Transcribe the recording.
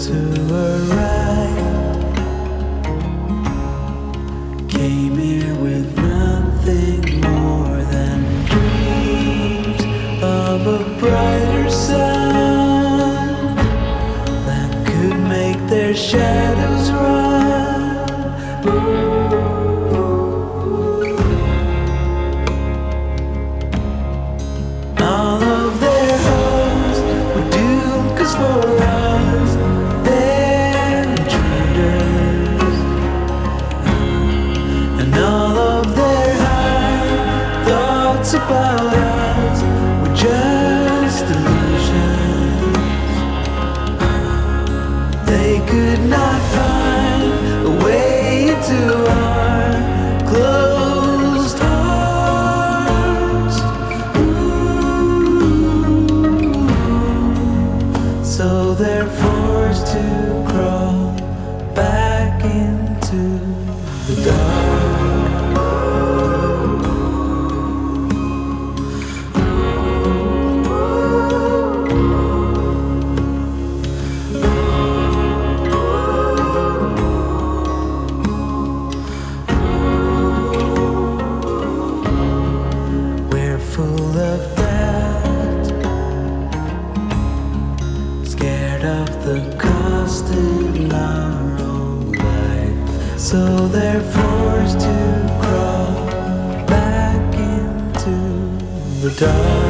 Those who arrived came here with nothing more than dreams of a brighter sun that could make their shadows run. All of their hopes were doomed, 'cause for us they're intruders, and all of their high thoughts about us were just illusions. They could not find a way into our closed hearts. So they're forced to crawl back into the dark. We're full of doubt, scared of the cost in our own life. So they're forced to crawl back into the dark.